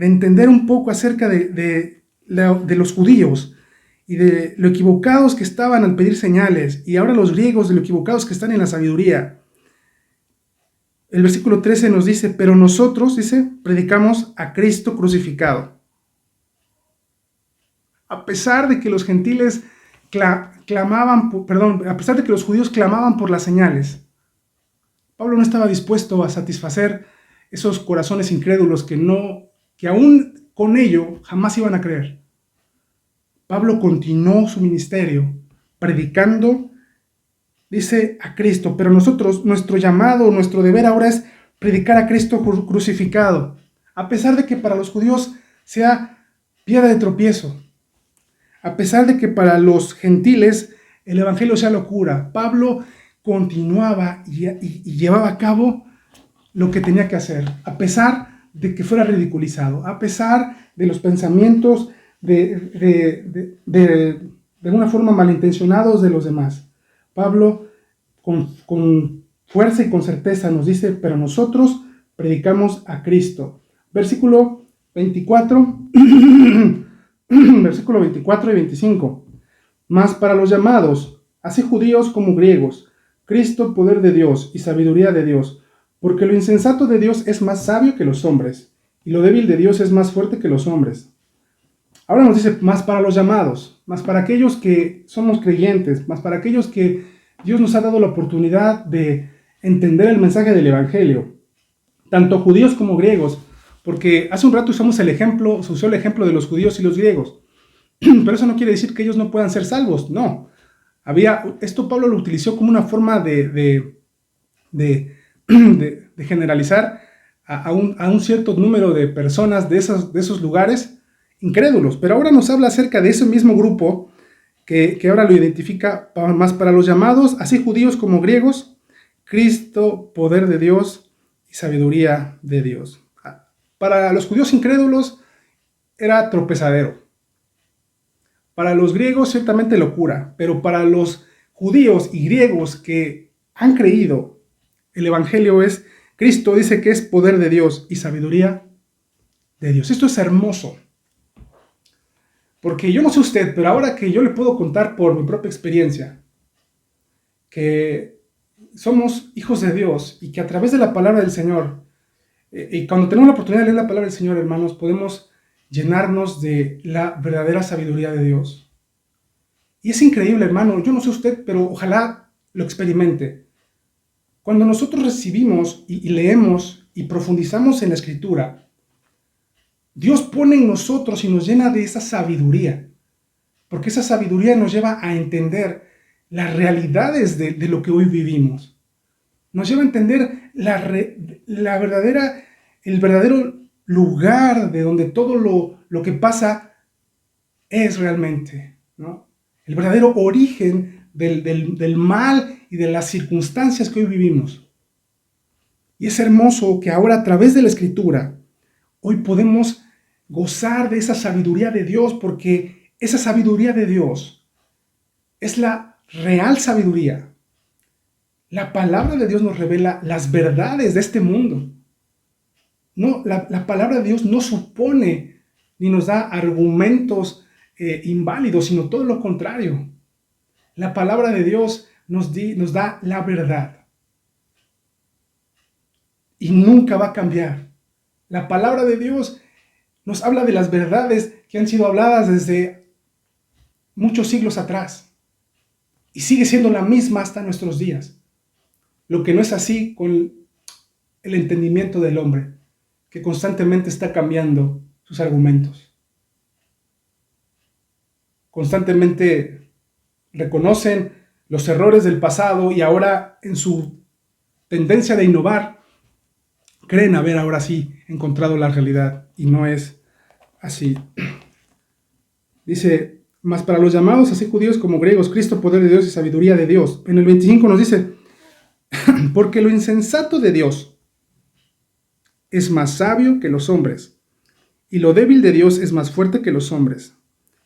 entender un poco acerca de los judíos y de lo equivocados que estaban al pedir señales, y ahora los griegos de lo equivocados que están en la sabiduría, el versículo 13 nos dice, pero nosotros, dice, predicamos a Cristo crucificado. A pesar de que los gentiles a pesar de que los judíos clamaban por las señales, Pablo no estaba dispuesto a satisfacer esos corazones incrédulos que aún con ello jamás iban a creer. Pablo continuó su ministerio predicando, dice, a Cristo, pero nosotros, nuestro llamado, nuestro deber ahora es predicar a Cristo crucificado, a pesar de que para los judíos sea piedra de tropiezo, a pesar de que para los gentiles el evangelio sea locura. Pablo continuaba y llevaba a cabo lo que tenía que hacer, a pesar de que fuera ridiculizado, a pesar de los pensamientos de alguna forma malintencionados de los demás. Pablo con fuerza y con certeza nos dice, pero nosotros predicamos a Cristo. Versículo 24, versículo 24 y 25. Mas para los llamados, así judíos como griegos, Cristo, poder de Dios y sabiduría de Dios, porque lo insensato de Dios es más sabio que los hombres, y lo débil de Dios es más fuerte que los hombres. Ahora nos dice, más para los llamados, más para aquellos que somos creyentes, más para aquellos que Dios nos ha dado la oportunidad de entender el mensaje del Evangelio, tanto judíos como griegos, porque hace un rato se usó el ejemplo de los judíos y los griegos, pero eso no quiere decir que ellos no puedan ser salvos, no. Esto Pablo lo utilizó como una forma de generalizar a un cierto número de personas de esos lugares incrédulos, pero ahora nos habla acerca de ese mismo grupo que ahora lo identifica más para los llamados, así judíos como griegos, Cristo, poder de Dios y sabiduría de Dios. Para los judíos incrédulos era tropezadero. Para los griegos ciertamente locura, pero para los judíos y griegos que han creído, el Evangelio es, Cristo dice que es poder de Dios y sabiduría de Dios. Esto es hermoso. Porque yo no sé usted, pero ahora que yo le puedo contar por mi propia experiencia, que somos hijos de Dios y que a través de la palabra del Señor, y cuando tenemos la oportunidad de leer la palabra del Señor, hermanos, podemos llenarnos de la verdadera sabiduría de Dios. Y es increíble, hermano, yo no sé usted, pero ojalá lo experimente. Cuando nosotros recibimos y leemos y profundizamos en la Escritura, Dios pone en nosotros y nos llena de esa sabiduría, porque esa sabiduría nos lleva a entender las realidades de lo que hoy vivimos. Nos lleva a entender el verdadero lugar de donde todo lo que pasa es realmente, ¿no? El verdadero origen del mal y de las circunstancias que hoy vivimos. Y es hermoso que ahora a través de la Escritura, hoy podemos gozar de esa sabiduría de Dios, porque esa sabiduría de Dios es la real sabiduría. La palabra de Dios nos revela las verdades de este mundo. No, la palabra de Dios no supone ni nos da argumentos inválidos, sino todo lo contrario. La palabra de Dios nos da la verdad. Y nunca va a cambiar. La palabra de Dios nos habla de las verdades que han sido habladas desde muchos siglos atrás. Y sigue siendo la misma hasta nuestros días. Lo que no es así con el entendimiento del hombre, que constantemente está cambiando sus argumentos. Constantemente reconocen los errores del pasado y ahora en su tendencia de innovar, creen haber ahora sí encontrado la realidad y no es así. Dice, mas para los llamados, así judíos como griegos, Cristo, poder de Dios y sabiduría de Dios. En el 25 nos dice, porque lo insensato de Dios es más sabio que los hombres, y lo débil de Dios es más fuerte que los hombres.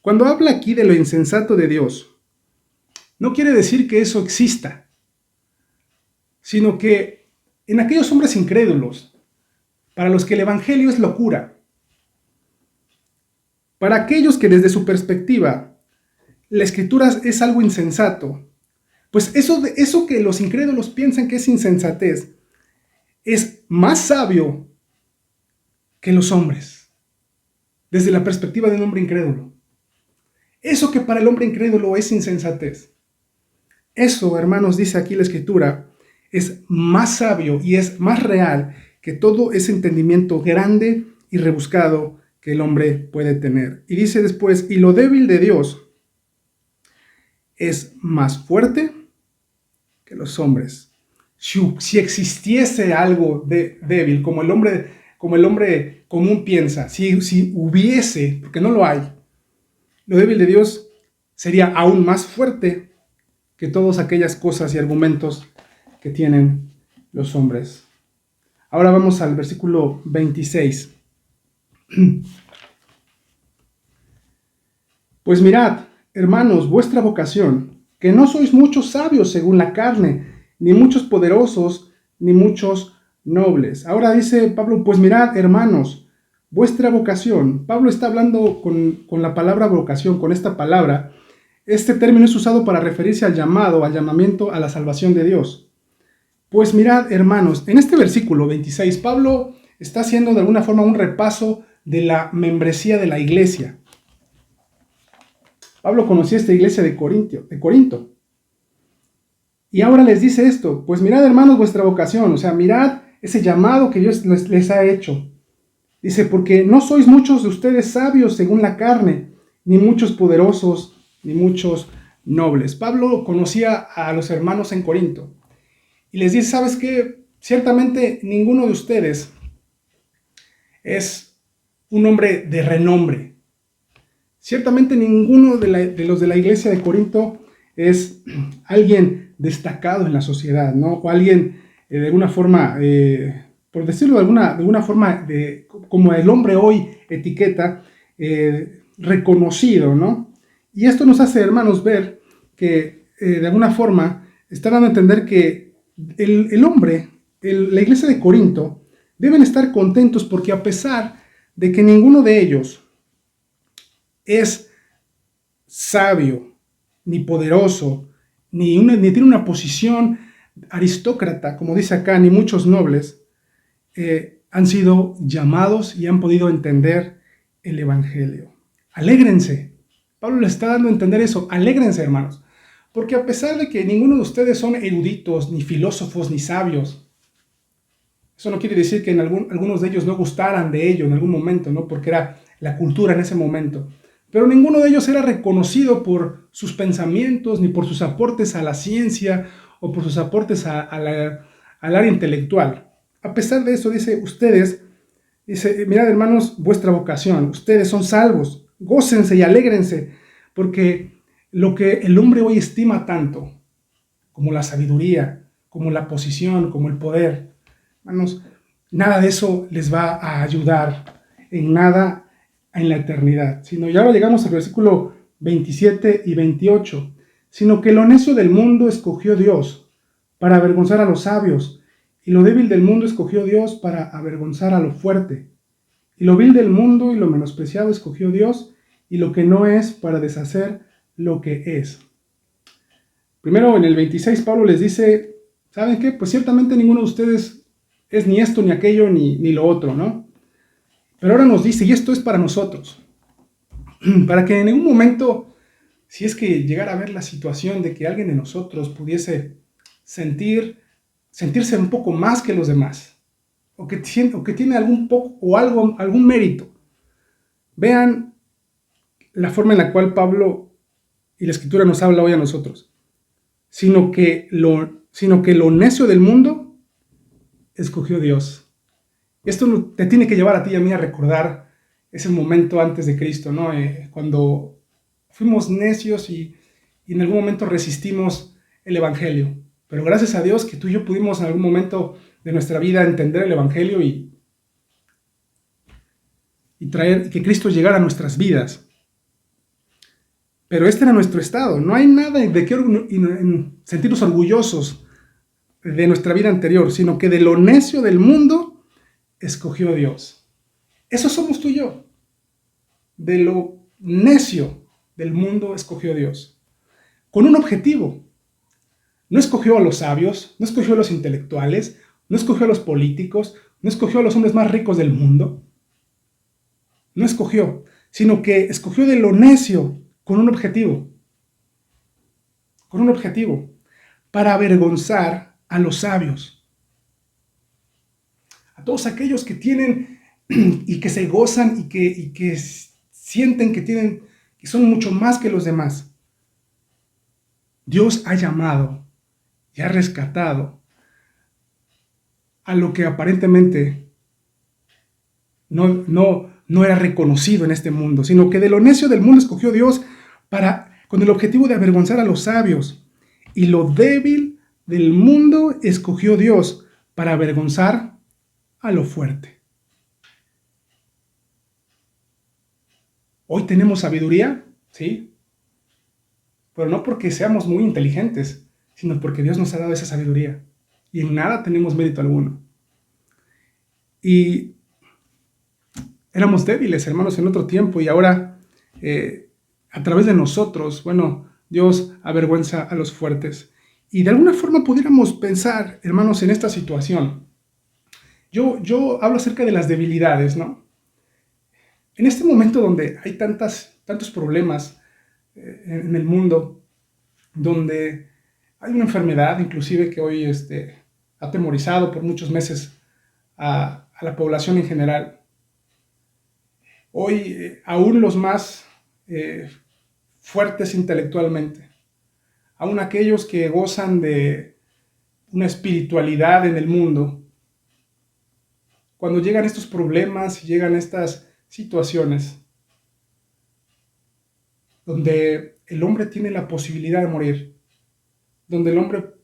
Cuando habla aquí de lo insensato de Dios, no quiere decir que eso exista, sino que en aquellos hombres incrédulos, para los que el Evangelio es locura, para aquellos que desde su perspectiva la Escritura es algo insensato, pues eso que los incrédulos piensan que es insensatez, es más sabio que los hombres, desde la perspectiva de un hombre incrédulo. Eso que para el hombre incrédulo es insensatez, eso, hermanos, dice aquí la Escritura, es más sabio y es más real que todo ese entendimiento grande y rebuscado que el hombre puede tener. Y dice después, y lo débil de Dios es más fuerte que los hombres. Si existiese algo débil, como el hombre común piensa, si hubiese, porque no lo hay, lo débil de Dios sería aún más fuerte que todas aquellas cosas y argumentos que tienen los hombres. Ahora vamos al versículo 26. Pues mirad, hermanos, vuestra vocación, que no sois muchos sabios según la carne, ni muchos poderosos, ni muchos nobles. Ahora dice Pablo, pues mirad, hermanos, vuestra vocación. Pablo está hablando con la palabra vocación, con esta palabra. Este término es usado para referirse al llamado, al llamamiento a la salvación de Dios. Pues mirad, hermanos, en este versículo 26, Pablo está haciendo de alguna forma un repaso de la membresía de la iglesia. Pablo conocía esta iglesia de Corinto. Y ahora les dice esto, pues mirad, hermanos, vuestra vocación, o sea, mirad ese llamado que Dios les ha hecho. Dice, porque no sois muchos de ustedes sabios según la carne, ni muchos poderosos, ni muchos nobles. Pablo conocía a los hermanos en Corinto y les dice, ¿sabes qué? Ciertamente ninguno de ustedes es un hombre de renombre. Ciertamente ninguno de los de la iglesia de Corinto es alguien destacado en la sociedad, ¿no? O alguien de alguna forma, por decirlo de alguna forma, como el hombre hoy etiqueta, reconocido, ¿no? Y esto nos hace, hermanos, ver que de alguna forma está dando a entender que el hombre, la iglesia de Corinto, deben estar contentos porque a pesar de que ninguno de ellos es sabio, ni poderoso, ni tiene una posición aristócrata, como dice acá, ni muchos nobles, han sido llamados y han podido entender el Evangelio. Alégrense. Pablo les está dando a entender eso. Alégrense, hermanos. Porque a pesar de que ninguno de ustedes son eruditos, ni filósofos, ni sabios, eso no quiere decir que algunos de ellos no gustaran de ello en algún momento, ¿no? Porque era la cultura en ese momento. Pero ninguno de ellos era reconocido por sus pensamientos, ni por sus aportes a la ciencia, o por sus aportes al área intelectual. A pesar de eso, dice, ustedes, dice, mirad, hermanos, vuestra vocación, ustedes son salvos, gócense y alégrense, porque lo que el hombre hoy estima tanto, como la sabiduría, como la posición, como el poder, hermanos, nada de eso les va a ayudar en nada en la eternidad, sino ya ahora llegamos al versículo 27 y 28, sino que lo necio del mundo escogió Dios para avergonzar a los sabios, y lo débil del mundo escogió Dios para avergonzar a lo fuerte, y lo vil del mundo y lo menospreciado escogió Dios, y lo que no es para deshacer lo que es. Primero en el 26 Pablo les dice, ¿saben qué? Pues ciertamente ninguno de ustedes es ni esto, ni aquello, ni lo otro, ¿no? Pero ahora nos dice, y esto es para nosotros, para que en ningún momento, si es que llegara a ver la situación de que alguien de nosotros pudiese sentirse un poco más que los demás, o que tiene algún mérito, Vean la forma en la cual Pablo y la Escritura nos habla hoy a nosotros. Sino que lo necio del mundo escogió Dios. Esto te tiene que llevar a ti y a mí a recordar ese momento antes de Cristo, ¿no? Cuando fuimos necios y en algún momento resistimos el Evangelio. Pero gracias a Dios que tú y yo pudimos en algún momento de nuestra vida entender el Evangelio y traer que Cristo llegara a nuestras vidas. Pero este era nuestro estado. No hay nada de qué sentirnos orgullosos de nuestra vida anterior, sino que de lo necio del mundo escogió Dios. Eso somos tú y yo. De lo necio del mundo escogió Dios. Con un objetivo. No escogió a los sabios, no escogió a los intelectuales, no escogió a los políticos, no escogió a los hombres más ricos del mundo. No escogió, sino que escogió de lo necio con un objetivo. Con un objetivo. Para avergonzar a los sabios. A todos aquellos que tienen y que se gozan y que sienten que son mucho más que los demás. Dios ha llamado y ha rescatado a lo que aparentemente no era reconocido en este mundo, sino que de lo necio del mundo escogió Dios con el objetivo de avergonzar a los sabios. Y lo débil del mundo escogió Dios para avergonzar a lo fuerte. Hoy tenemos sabiduría, ¿sí? Pero no porque seamos muy inteligentes, sino porque Dios nos ha dado esa sabiduría. Y en nada tenemos mérito alguno. Y éramos débiles, hermanos, en otro tiempo, y ahora, a través de nosotros, bueno, Dios avergüenza a los fuertes. Y de alguna forma pudiéramos pensar, hermanos, en esta situación. Yo hablo acerca de las debilidades, ¿no? En este momento donde hay tantos problemas en el mundo, donde hay una enfermedad, inclusive que hoy ha atemorizado por muchos meses a la población en general. Hoy aún los más fuertes intelectualmente, aún aquellos que gozan de una espiritualidad en el mundo, cuando llegan estos problemas y llegan estas situaciones donde el hombre tiene la posibilidad de morir, donde el hombre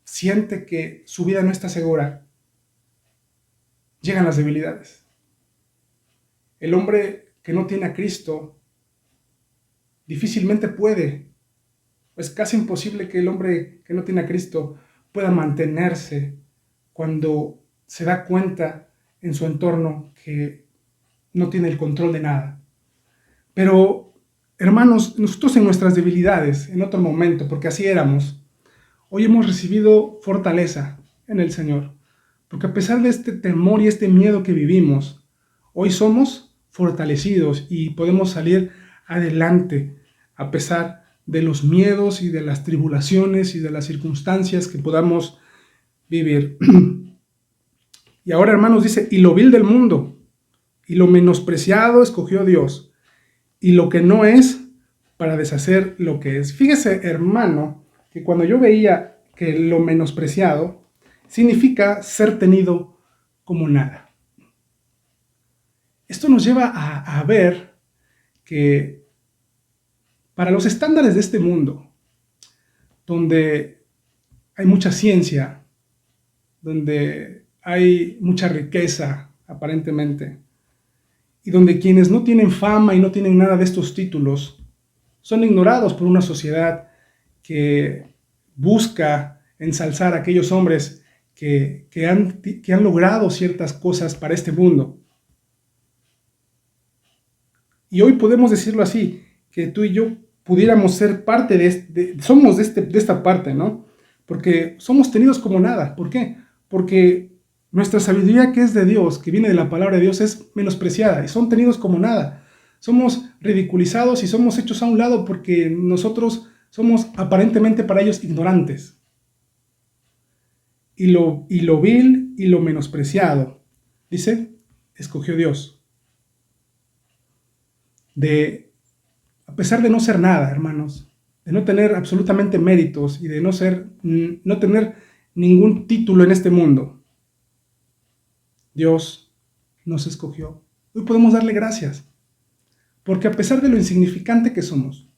siente que su vida no está segura, llegan las debilidades. El hombre que no tiene a Cristo difícilmente puede, es casi imposible que el hombre que no tiene a Cristo pueda mantenerse cuando se da cuenta en su entorno que no tiene el control de nada. Pero, hermanos, nosotros en nuestras debilidades, en otro momento, porque así éramos, hoy hemos recibido fortaleza en el Señor. Porque a pesar de este temor y este miedo que vivimos, hoy somos fortalecidos y podemos salir adelante a pesar de los miedos y de las tribulaciones y de las circunstancias que podamos vivir. Y ahora, hermanos, dice, y lo vil del mundo, y lo menospreciado escogió Dios, y lo que no es, para deshacer lo que es. Fíjese, hermano, que cuando yo veía que lo menospreciado significa ser tenido como nada. Esto nos lleva a ver que para los estándares de este mundo, donde hay mucha ciencia, donde hay mucha riqueza, aparentemente, y donde quienes no tienen fama y no tienen nada de estos títulos son ignorados por una sociedad que busca ensalzar a aquellos hombres que han logrado ciertas cosas para este mundo. Y hoy podemos decirlo así, que tú y yo pudiéramos ser parte somos de esta parte, ¿no? Porque somos tenidos como nada. ¿Por qué? Porque nuestra sabiduría que es de Dios, que viene de la palabra de Dios, es menospreciada y son tenidos como nada. Somos ridiculizados y somos hechos a un lado porque nosotros somos aparentemente para ellos ignorantes. Y lo vil y lo menospreciado, dice, escogió Dios. de, a pesar de no ser nada, hermanos, de no tener absolutamente méritos y de no tener ningún título en este mundo, Dios nos escogió. Hoy podemos darle gracias, porque a pesar de lo insignificante que somos,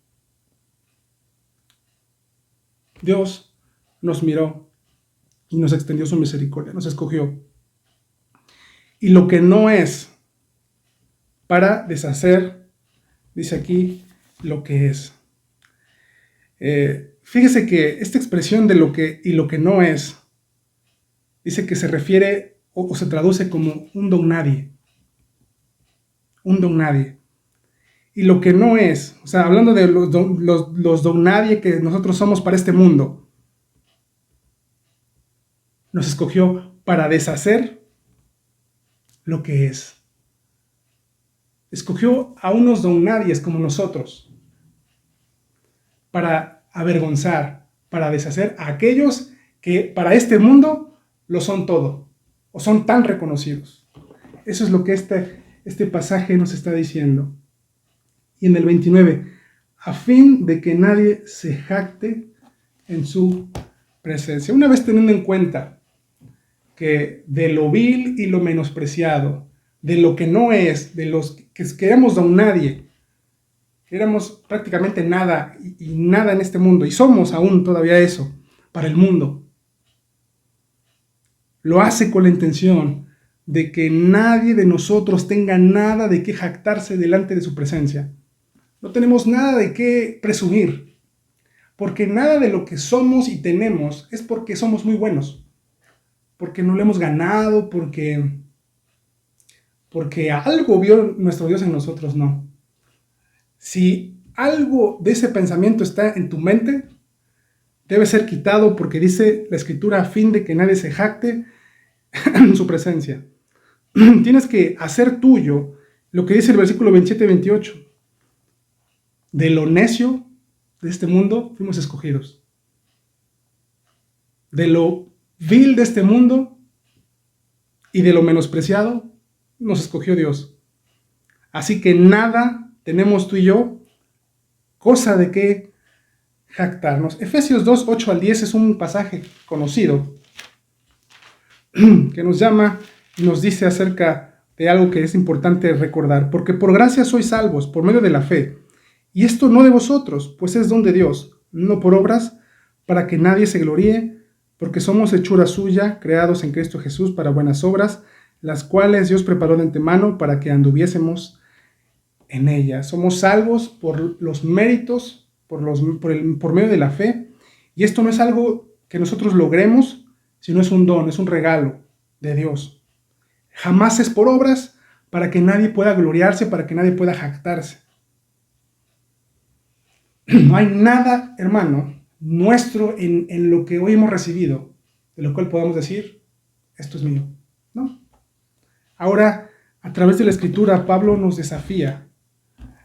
Dios nos miró y nos extendió su misericordia, nos escogió. Y lo que no es para deshacer, dice aquí, lo que es. Fíjese que esta expresión de lo que y lo que no es, dice que se refiere o se traduce como un don nadie. Un don nadie. Y lo que no es, o sea, hablando de los don nadie que nosotros somos para este mundo, nos escogió para deshacer lo que es. Escogió a unos don nadies como nosotros para avergonzar, para deshacer a aquellos que para este mundo lo son todo o son tan reconocidos. Eso es lo que este pasaje nos está diciendo. Y en el 29, a fin de que nadie se jacte en su presencia. Una vez teniendo en cuenta que de lo vil y lo menospreciado, de lo que no es, de los que éramos don nadie, que éramos prácticamente nada y nada en este mundo, y somos aún todavía eso para el mundo, lo hace con la intención de que nadie de nosotros tenga nada de qué jactarse delante de su presencia. No tenemos nada de qué presumir, porque nada de lo que somos y tenemos es porque somos muy buenos, porque no lo hemos ganado, porque algo vio nuestro Dios en nosotros, no. Si algo de ese pensamiento está en tu mente, debe ser quitado porque dice la Escritura a fin de que nadie se jacte en su presencia. Tienes que hacer tuyo lo que dice el versículo 27 y 28. De lo necio de este mundo fuimos escogidos. De lo vil de este mundo y de lo menospreciado nos escogió Dios. Así que nada tenemos tú y yo, cosa de qué jactarnos. Efesios 2, 8 al 10 es un pasaje conocido que nos llama y nos dice acerca de algo que es importante recordar. Porque por gracia sois salvos, por medio de la fe. Y esto no de vosotros, pues es don de Dios, no por obras, para que nadie se gloríe, porque somos hechura suya, creados en Cristo Jesús para buenas obras, las cuales Dios preparó de antemano para que anduviésemos en ellas. Somos salvos por los méritos, por medio de la fe, y esto no es algo que nosotros logremos, sino es un don, es un regalo de Dios. Jamás es por obras para que nadie pueda gloriarse, para que nadie pueda jactarse. No hay nada, hermano, nuestro en lo que hoy hemos recibido, de lo cual podamos decir, esto es mío, ¿no? Ahora, a través de la Escritura, Pablo nos desafía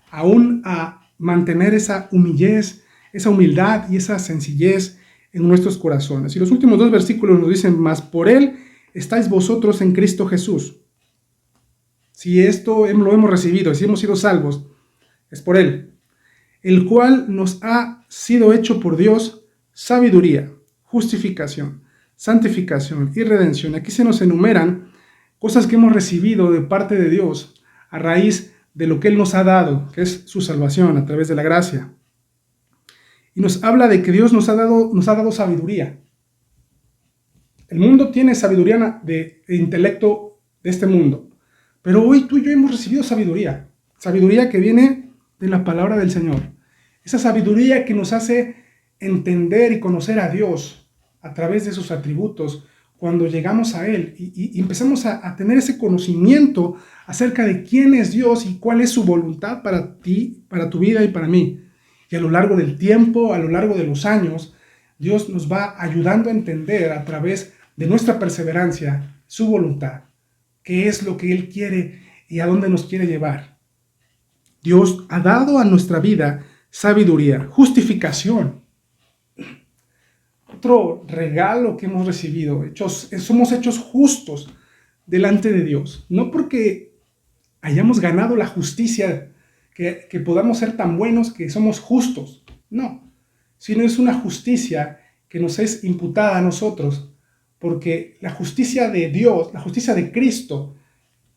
aún a mantener esa humillez, esa humildad y esa sencillez en nuestros corazones. Y los últimos dos versículos nos dicen, mas por Él estáis vosotros en Cristo Jesús. Si esto lo hemos recibido, si hemos sido salvos, es por Él, el cual nos ha sido hecho por Dios sabiduría, justificación, santificación y redención. Aquí se nos enumeran cosas que hemos recibido de parte de Dios a raíz de lo que Él nos ha dado, que es su salvación a través de la gracia. Y nos habla de que Dios nos ha dado sabiduría. El mundo tiene sabiduría de intelecto de este mundo, pero hoy tú y yo hemos recibido sabiduría que viene de la palabra del Señor. Esa sabiduría que nos hace entender y conocer a Dios a través de sus atributos cuando llegamos a Él y empezamos a tener ese conocimiento acerca de quién es Dios y cuál es su voluntad para ti, para tu vida y para mí. Y a lo largo del tiempo, a lo largo de los años, Dios nos va ayudando a entender a través de nuestra perseverancia su voluntad, qué es lo que Él quiere y a dónde nos quiere llevar. Dios ha dado a nuestra vida sabiduría, justificación. Otro regalo que hemos recibido, somos hechos justos delante de Dios, no porque hayamos ganado la justicia que podamos ser tan buenos que somos justos. No, sino es una justicia que nos es imputada a nosotros, porque la justicia de Dios, la justicia de Cristo,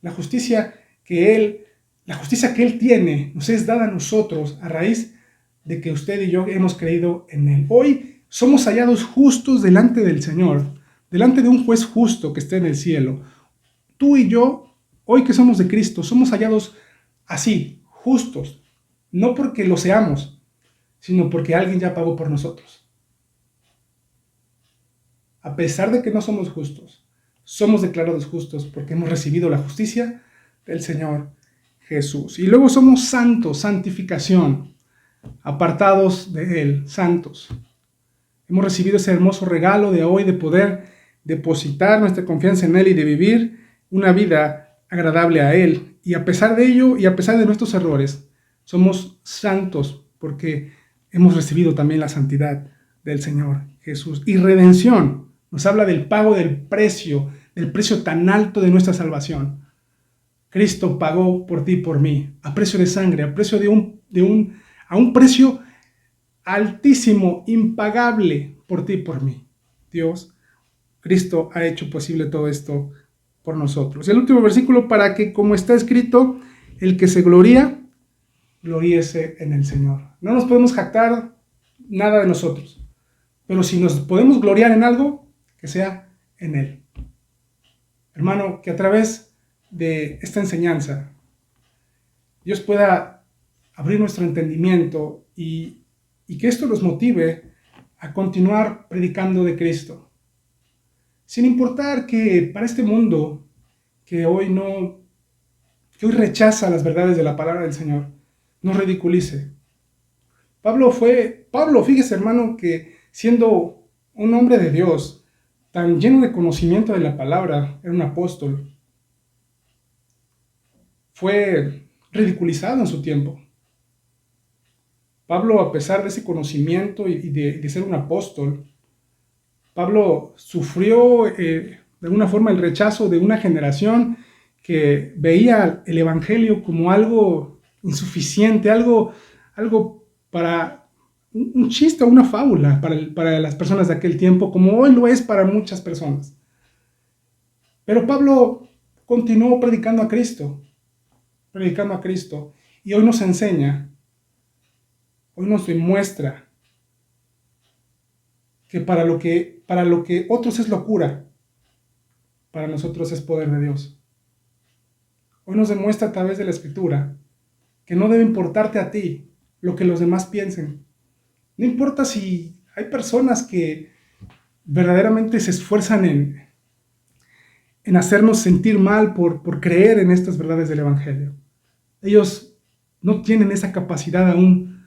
la justicia que Él tiene, nos es dada a nosotros a raíz de que usted y yo hemos creído en Él. Hoy somos hallados justos delante del Señor, delante de un juez justo que está en el cielo. Tú y yo, hoy que somos de Cristo, somos hallados así, justos, no porque lo seamos, sino porque alguien ya pagó por nosotros. A pesar de que no somos justos, somos declarados justos porque hemos recibido la justicia del Señor Jesús. Y luego somos santos, santificación, apartados de Él, santos. Hemos recibido ese hermoso regalo de hoy de poder depositar nuestra confianza en Él y de vivir una vida agradable a Él. Y a pesar de ello y a pesar de nuestros errores, somos santos porque hemos recibido también la santidad del Señor Jesús. Y redención nos habla del pago del precio tan alto de nuestra salvación. Cristo pagó por ti y por mí, a precio de sangre, a precio a un precio altísimo, impagable por ti y por mí. Cristo ha hecho posible todo esto por nosotros. El último versículo, para que, como está escrito, el que se gloría, gloríese en el Señor. No nos podemos jactar nada de nosotros, pero si nos podemos gloriar en algo, que sea en Él. Hermano, que a través de esta enseñanza Dios pueda abrir nuestro entendimiento y que esto nos motive a continuar predicando de Cristo. Sin importar que para este mundo que hoy rechaza las verdades de la palabra del Señor, nos ridiculice. Pablo, fíjese, hermano, que siendo un hombre de Dios, tan lleno de conocimiento de la palabra, era un apóstol, fue ridiculizado en su tiempo. Pablo, a pesar de ese conocimiento y de ser un apóstol, Pablo sufrió de alguna forma el rechazo de una generación que veía el evangelio como algo insuficiente, algo para un chiste o una fábula para las personas de aquel tiempo, como hoy lo es para muchas personas. Pero Pablo continuó predicando a Cristo, y hoy nos enseña, hoy nos demuestra que para lo que otros es locura, para nosotros es poder de Dios. Hoy nos demuestra a través de la Escritura que no debe importarte a ti lo que los demás piensen. No importa si hay personas que verdaderamente se esfuerzan en hacernos sentir mal por creer en estas verdades del Evangelio. Ellos no tienen esa capacidad aún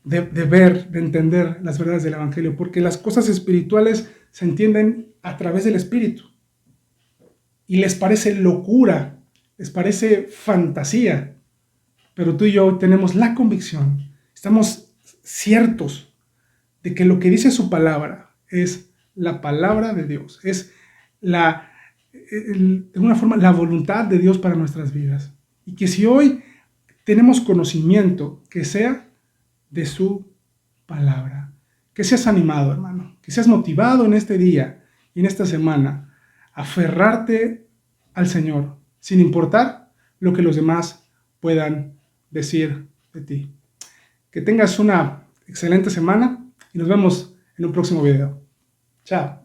de ver, de entender las verdades del Evangelio, porque las cosas espirituales se entienden a través del Espíritu. Y les parece locura, les parece fantasía. Pero tú y yo tenemos la convicción, estamos ciertos de que lo que dice su palabra es la palabra de Dios, es de alguna forma la voluntad de Dios para nuestras vidas. Y que si hoy tenemos conocimiento, que sea de su palabra. Que seas animado, hermano, que seas motivado en este día y en esta semana a aferrarte al Señor, sin importar lo que los demás puedan decir de ti. Que tengas una excelente semana y nos vemos en un próximo video. Chao.